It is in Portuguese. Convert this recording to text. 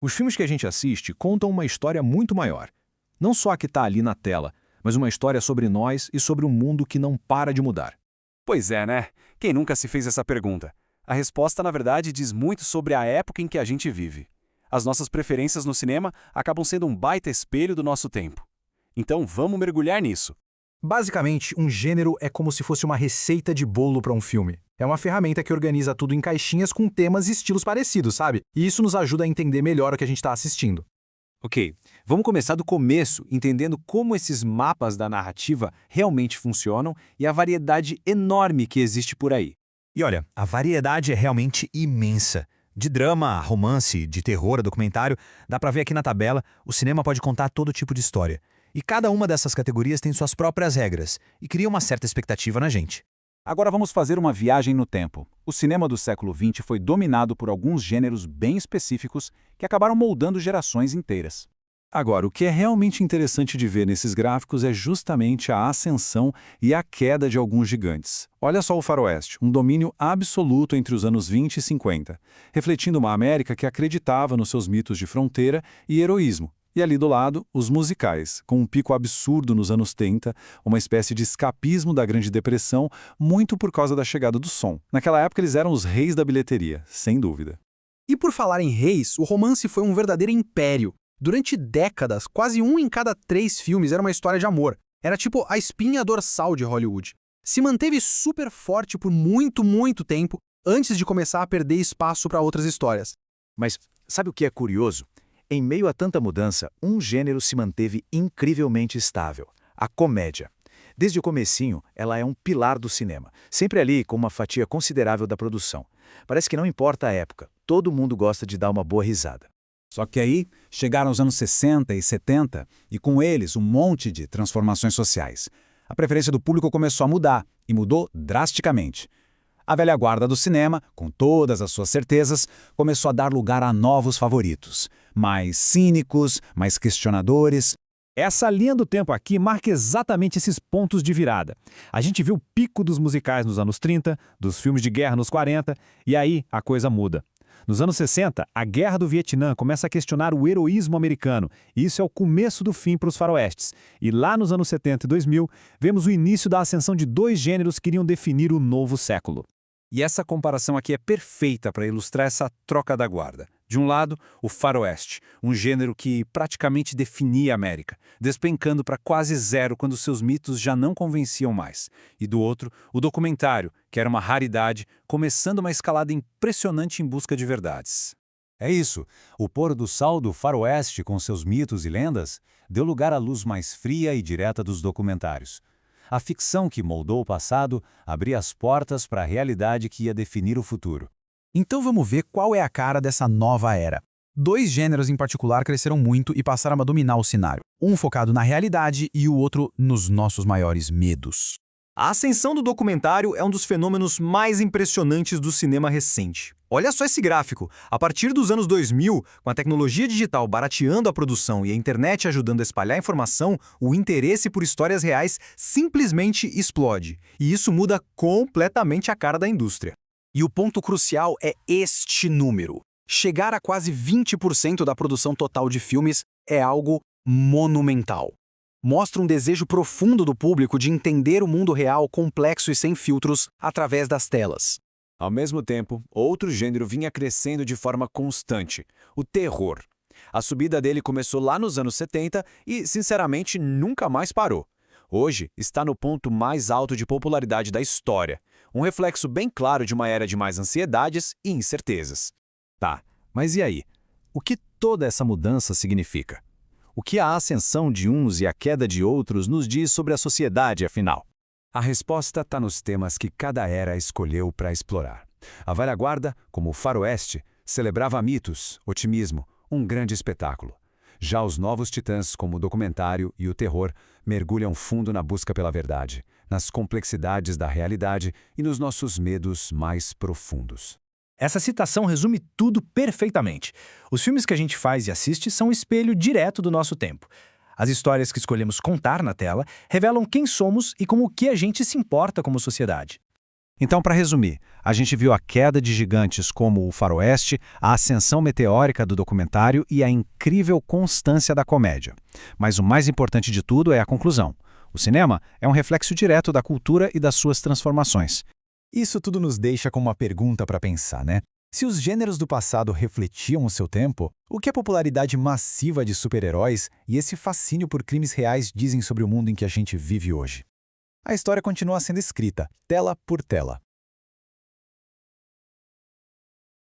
Os filmes que a gente assiste contam uma história muito maior. Não só a que está ali na tela, mas uma história sobre nós e sobre um mundo que não para de mudar. Pois é, né? Quem nunca se fez essa pergunta? A resposta, na verdade, diz muito sobre a época em que a gente vive. As nossas preferências no cinema acabam sendo um baita espelho do nosso tempo. Então vamos mergulhar nisso. Basicamente, um gênero é como se fosse uma receita de bolo para um filme. É uma ferramenta que organiza tudo em caixinhas com temas e estilos parecidos, sabe? E isso nos ajuda a entender melhor o que a gente está assistindo. Ok, vamos começar do começo, entendendo como esses mapas da narrativa realmente funcionam e a variedade enorme que existe por aí. E olha, a variedade é realmente imensa. De drama, a romance, de terror, a documentário, dá pra ver aqui na tabela, o cinema pode contar todo tipo de história. E cada uma dessas categorias tem suas próprias regras e cria uma certa expectativa na gente. Agora vamos fazer uma viagem no tempo. O cinema do século XX foi dominado por alguns gêneros bem específicos que acabaram moldando gerações inteiras. Agora, o que é realmente interessante de ver nesses gráficos é justamente a ascensão e a queda de alguns gigantes. Olha só o Faroeste, um domínio absoluto entre os anos 20 e 50, refletindo uma América que acreditava nos seus mitos de fronteira e heroísmo. E ali do lado, os musicais, com um pico absurdo nos anos 30, uma espécie de escapismo da Grande Depressão, muito por causa da chegada do som. Naquela época eles eram os reis da bilheteria, sem dúvida. E por falar em reis, o romance foi um verdadeiro império. Durante décadas, quase 1 em cada 3 filmes era uma história de amor. Era tipo a espinha dorsal de Hollywood. Se manteve super forte por muito tempo, antes de começar a perder espaço para outras histórias. Mas sabe o que é curioso? Em meio a tanta mudança, um gênero se manteve incrivelmente estável: a comédia. Desde o comecinho, ela é um pilar do cinema, sempre ali com uma fatia considerável da produção. Parece que não importa a época, todo mundo gosta de dar uma boa risada. Só que aí chegaram os anos 60 e 70 e com eles um monte de transformações sociais. A preferência do público começou a mudar e mudou drasticamente. A velha guarda do cinema, com todas as suas certezas, começou a dar lugar a novos favoritos, mais cínicos, mais questionadores. Essa linha do tempo aqui marca exatamente esses pontos de virada. A gente viu o pico dos musicais nos anos 30, dos filmes de guerra nos 40, e aí a coisa muda. Nos anos 60, a Guerra do Vietnã começa a questionar o heroísmo americano, e isso é o começo do fim para os faroestes. E lá nos anos 70 e 2000, vemos o início da ascensão de 2 gêneros que iriam definir o novo século. E essa comparação aqui é perfeita para ilustrar essa troca da guarda. De um lado, o faroeste, um gênero que praticamente definia a América, despencando para quase zero quando seus mitos já não convenciam mais. E do outro, o documentário, que era uma raridade, começando uma escalada impressionante em busca de verdades. É isso, o pôr do sol do faroeste com seus mitos e lendas deu lugar à luz mais fria e direta dos documentários. A ficção que moldou o passado abria as portas para a realidade que ia definir o futuro. Então vamos ver qual é a cara dessa nova era. 2 gêneros em particular cresceram muito e passaram a dominar o cenário. Um focado na realidade e o outro nos nossos maiores medos. A ascensão do documentário é um dos fenômenos mais impressionantes do cinema recente. Olha só esse gráfico. A partir dos anos 2000, com a tecnologia digital barateando a produção e a internet ajudando a espalhar a informação, o interesse por histórias reais simplesmente explode. E isso muda completamente a cara da indústria. E o ponto crucial é este número. Chegar a quase 20% da produção total de filmes é algo monumental. Mostra um desejo profundo do público de entender o mundo real complexo e sem filtros através das telas. Ao mesmo tempo, outro gênero vinha crescendo de forma constante: o terror. A subida dele começou lá nos anos 70 e, sinceramente, nunca mais parou. Hoje, está no ponto mais alto de popularidade da história, um reflexo bem claro de uma era de mais ansiedades e incertezas. Tá, mas e aí? O que toda essa mudança significa? O que a ascensão de uns e a queda de outros nos diz sobre a sociedade, afinal? A resposta está nos temas que cada era escolheu para explorar. A velha guarda, como o faroeste, celebrava mitos, otimismo, um grande espetáculo. Já os novos titãs, como o documentário e o terror, mergulham fundo na busca pela verdade, nas complexidades da realidade e nos nossos medos mais profundos. Essa citação resume tudo perfeitamente. Os filmes que a gente faz e assiste são um espelho direto do nosso tempo. As histórias que escolhemos contar na tela revelam quem somos e com o que a gente se importa como sociedade. Então, para resumir, a gente viu a queda de gigantes como o faroeste, a ascensão meteórica do documentário e a incrível constância da comédia. Mas o mais importante de tudo é a conclusão. O cinema é um reflexo direto da cultura e das suas transformações. Isso tudo nos deixa com uma pergunta para pensar, né? Se os gêneros do passado refletiam o seu tempo, o que a popularidade massiva de super-heróis e esse fascínio por crimes reais dizem sobre o mundo em que a gente vive hoje? A história continua sendo escrita, tela por tela.